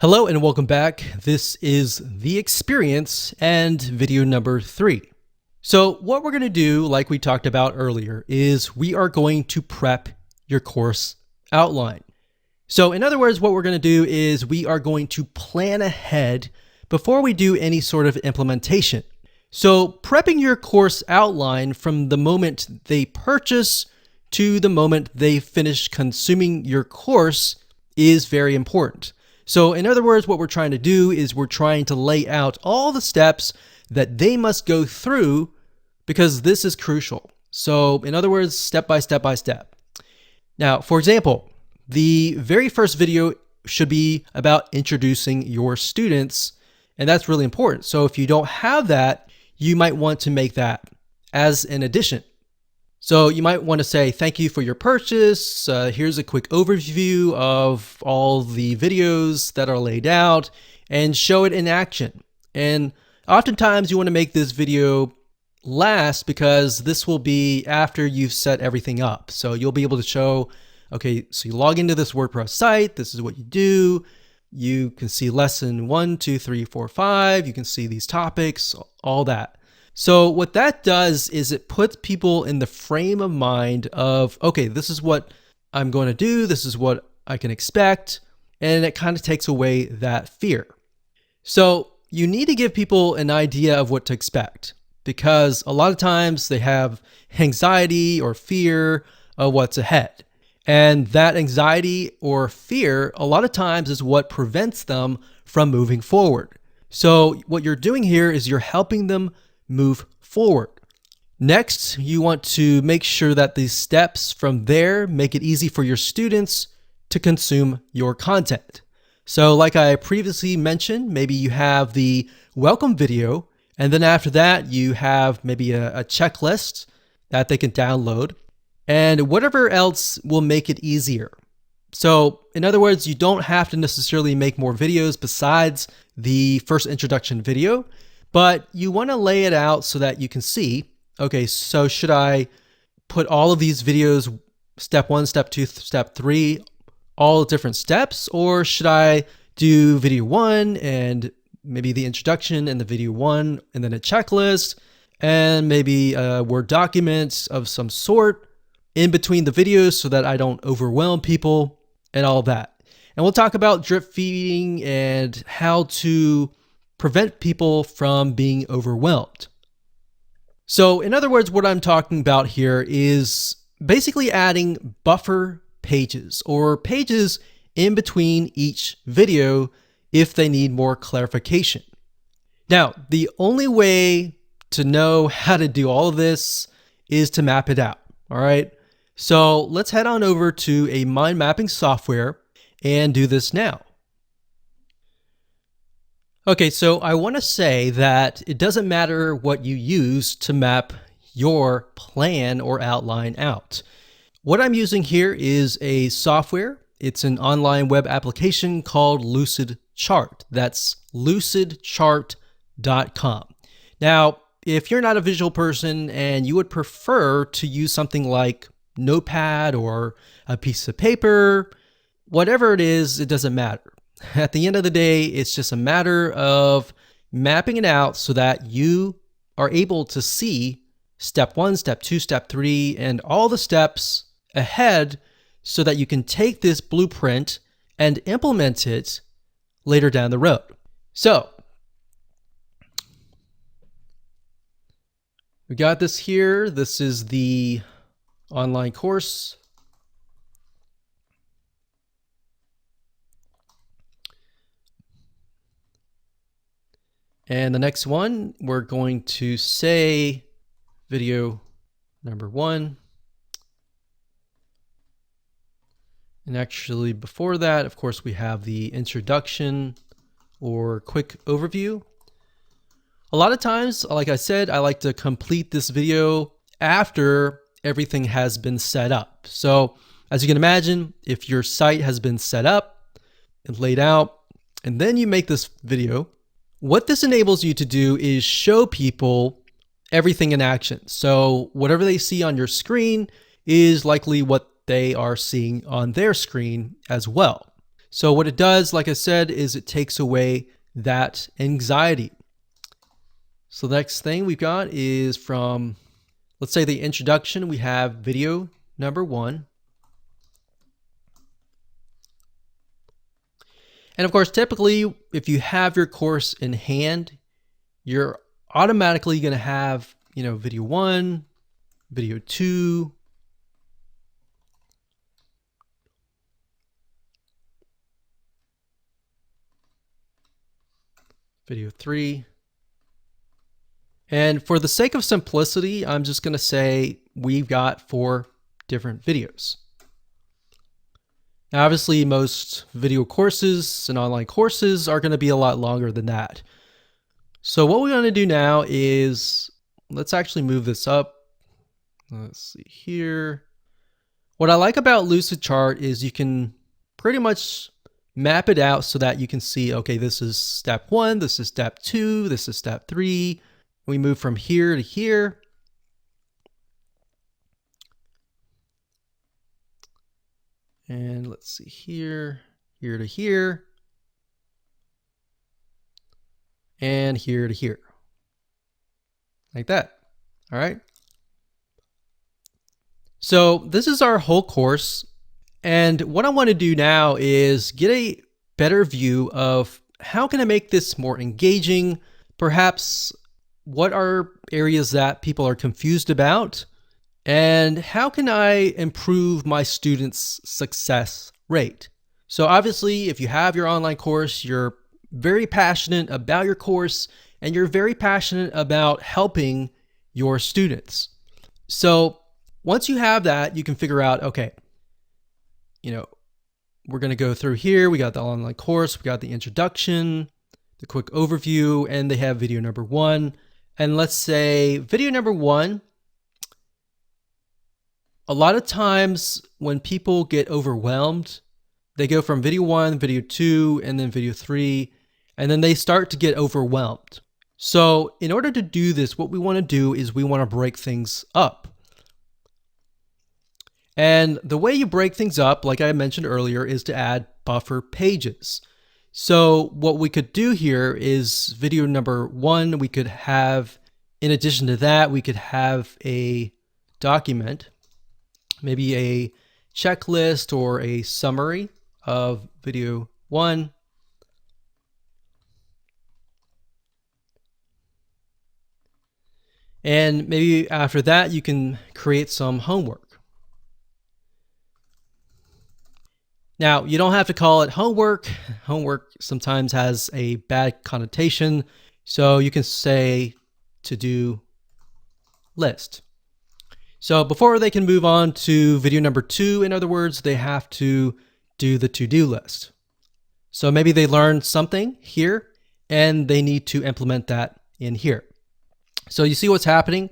Hello and welcome back. This is The Experience and video number 3. So what we're going to do, like we talked about earlier, is we are going to prep your course outline. So in other words, what we're going to do is we are going to plan ahead before we do any sort of implementation. So prepping your course outline from the moment they purchase to the moment they finish consuming your course is very important. So in other words, what we're trying to do is we're trying to lay out all the steps that they must go through because this is crucial. So in other words, step by step by step. Now, for example, the very first video should be about introducing your students, and that's really important. So if you don't have that, you might want to make that as an addition. So you might want to say, thank you for your purchase. Here's a quick overview of all the videos that are laid out and show it in action. And oftentimes you want to make this video last because this will be after you've set everything up. So you'll be able to show, okay, so you log into this WordPress site. This is what you do. You can see lesson 1, 2, 3, 4, 5. You can see these topics, all that. So what that does is it puts people in the frame of mind of, okay, this is what I'm going to do. This is what I can expect. And it kind of takes away that fear. So you need to give people an idea of what to expect because a lot of times they have anxiety or fear of what's ahead. And that anxiety or fear, a lot of times is what prevents them from moving forward. So what you're doing here is you're helping them move forward. Next, you want to make sure that these steps from there make it easy for your students to consume your content. So like I previously mentioned, maybe you have the welcome video, and then after that, you have maybe a checklist that they can download, and whatever else will make it easier. So in other words, you don't have to necessarily make more videos besides the first introduction video, but you want to lay it out so that you can see, okay, so should I put all of these videos, step 1, step 2, step 3, all different steps, or should I do video 1 and maybe the introduction and the video 1 and then a checklist and maybe a Word document of some sort in between the videos so that I don't overwhelm people and all that. And we'll talk about drip feeding and how to prevent people from being overwhelmed. So in other words, what I'm talking about here is basically adding buffer pages or pages in between each video if they need more clarification. Now, the only way to know how to do all of this is to map it out. All right. So let's head on over to a mind mapping software and do this now. Okay, so I want to say that it doesn't matter what you use to map your plan or outline out. What I'm using here is a software. It's an online web application called Lucid Chart. That's lucidchart.com. Now, if you're not a visual person and you would prefer to use something like Notepad or a piece of paper, whatever it is, it doesn't matter. At the end of the day, it's just a matter of mapping it out so that you are able to see step 1, step 2, step 3, and all the steps ahead so that you can take this blueprint and implement it later down the road. So we got this here. This is the online course. And the next one, we're going to say video number 1. And actually before that, of course, we have the introduction or quick overview. A lot of times, like I said, I like to complete this video after everything has been set up. So as you can imagine, if your site has been set up and laid out, and then you make this video, what this enables you to do is show people everything in action. So whatever they see on your screen is likely what they are seeing on their screen as well. So what it does, like I said, is it takes away that anxiety. So the next thing we've got is from, let's say, the introduction. We have video number 1. And of course, typically, if you have your course in hand, you're automatically going to have, video 1, video 2, video 3. And for the sake of simplicity, I'm just going to say we've got 4 different videos. Now, obviously, most video courses and online courses are going to be a lot longer than that. So what we're going to do now is, let's actually move this up. Let's see here. What I like about Lucidchart is you can pretty much map it out so that you can see, okay, this is step 1, this is step 2, this is step 3. We move from here to here. And let's see here to here, and here to here, like that. All right. So this is our whole course. And what I want to do now is get a better view of how can I make this more engaging? Perhaps what are areas that people are confused about? And how can I improve my students' success rate? So obviously, if you have your online course, you're very passionate about your course and you're very passionate about helping your students. So once you have that, you can figure out, okay, we're going to go through here. We got the online course, we got the introduction, the quick overview, and they have video number 1. And let's say video number 1, a lot of times when people get overwhelmed, they go from video 1, video 2, and then video 3, and then they start to get overwhelmed. So in order to do this, what we want to do is we want to break things up. And the way you break things up, like I mentioned earlier, is to add buffer pages. So what we could do here is video number 1, we could have, in addition to that, we could have a document, maybe a checklist or a summary of video 1. And maybe after that, you can create some homework. Now, you don't have to call it homework. Homework sometimes has a bad connotation. So you can say to-do list. So before they can move on to video number 2, in other words, they have to do the to-do list. So maybe they learned something here and they need to implement that in here. So you see what's happening?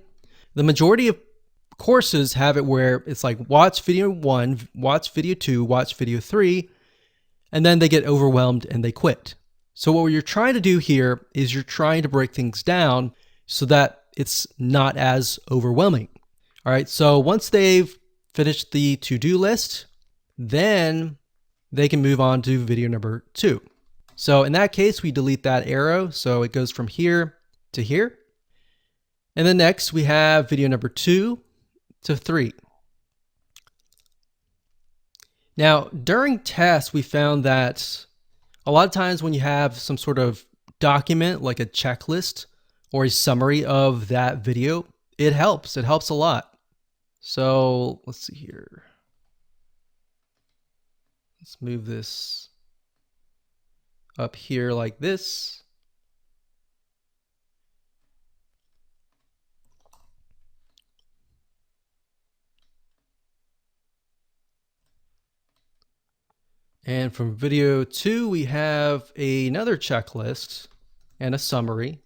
The majority of courses have it where it's like watch video 1, watch video 2, watch video 3, and then they get overwhelmed and they quit. So what you're trying to do here is you're trying to break things down so that it's not as overwhelming. All right, so once they've finished the to-do list, then they can move on to video number 2. So in that case, we delete that arrow. So it goes from here to here. And then next we have video number 2 to 3. Now, during tests, we found that a lot of times when you have some sort of document like a checklist or a summary of that video, it helps. It helps a lot. So let's see here. Let's move this up here like this. And from video 2, we have another checklist and a summary.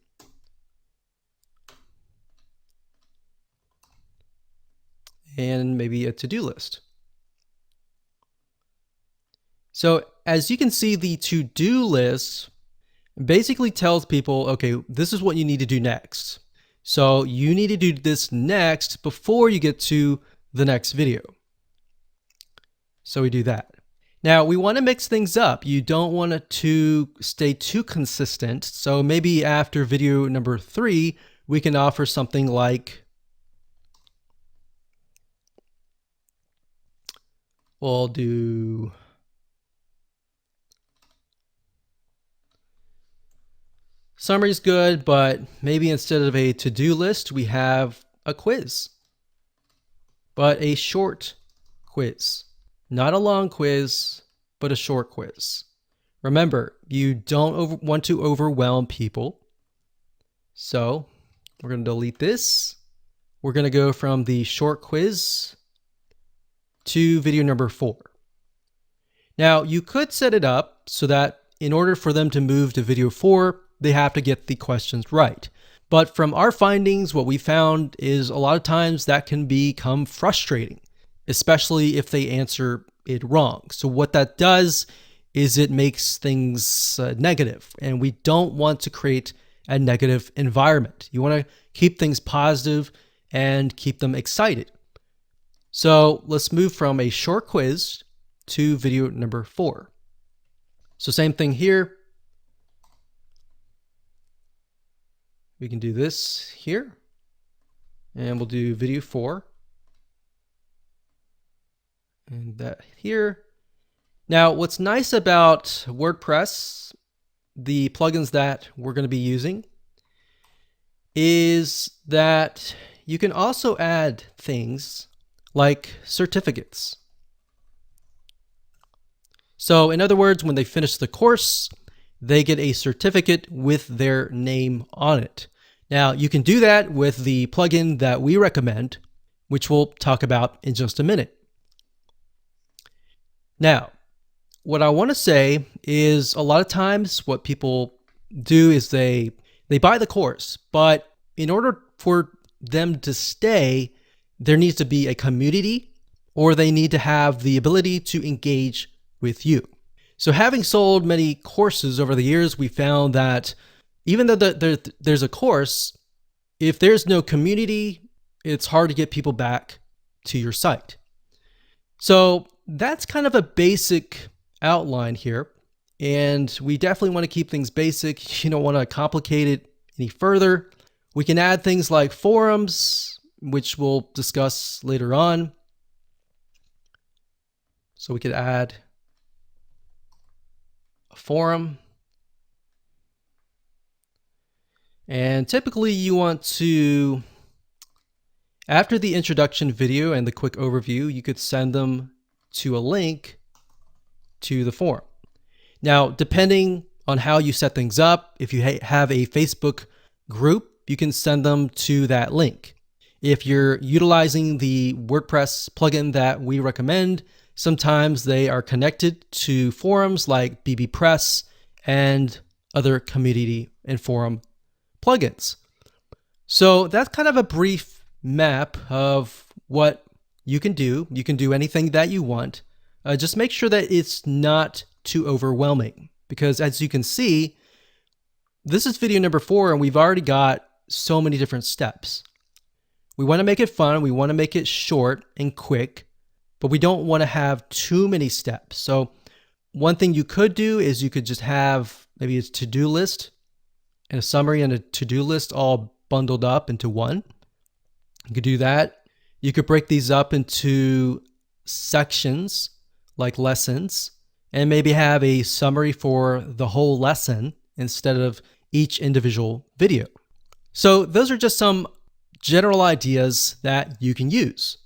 And maybe a to-do list. So as you can see, the to-do list basically tells people, okay, this is what you need to do next. So you need to do this next before you get to the next video. So we do that. Now we want to mix things up. You don't want it to stay too consistent. So maybe after video number 3, we can offer something like, we'll do summary's good, but maybe instead of a to-do list, we have a quiz, but a short quiz, not a long quiz, but a short quiz. Remember, you don't want to overwhelm people. So we're going to delete this. We're going to go from the short quiz to video number 4. Now you could set it up so that in order for them to move to video 4, they have to get the questions right. But from our findings, what we found is a lot of times that can become frustrating, especially if they answer it wrong. So what that does is it makes things negative, and we don't want to create a negative environment. You want to keep things positive and keep them excited. So let's move from a short quiz to video number 4. So same thing here. We can do this here, and we'll do video 4 and that here. Now, what's nice about WordPress, the plugins that we're going to be using, is that you can also add things like certificates. So in other words, when they finish the course, they get a certificate with their name on it. Now, you can do that with the plugin that we recommend, which we'll talk about in just a minute. Now, what I want to say is a lot of times what people do is they buy the course, but in order for them to stay, there needs to be a community, or they need to have the ability to engage with you. So having sold many courses over the years, we found that even though there's a course, if there's no community, it's hard to get people back to your site. So that's kind of a basic outline here. And we definitely want to keep things basic. You don't want to complicate it any further. We can add things like forums, which we'll discuss later on. So we could add a forum. And typically you want to, after the introduction video and the quick overview, you could send them to a link to the forum. Now, depending on how you set things up, if you have a Facebook group, you can send them to that link. If you're utilizing the WordPress plugin that we recommend, sometimes they are connected to forums like bbPress and other community and forum plugins. So that's kind of a brief map of what you can do. You can do anything that you want. Just make sure that it's not too overwhelming, because as you can see, this is video number 4 and we've already got so many different steps. We want to make it fun. We want to make it short and quick, but we don't want to have too many steps. So one thing you could do is you could just have maybe a to-do list and a summary and a to-do list all bundled up into one. You could do that. You could break these up into sections like lessons and maybe have a summary for the whole lesson instead of each individual video. So those are just some general ideas that you can use.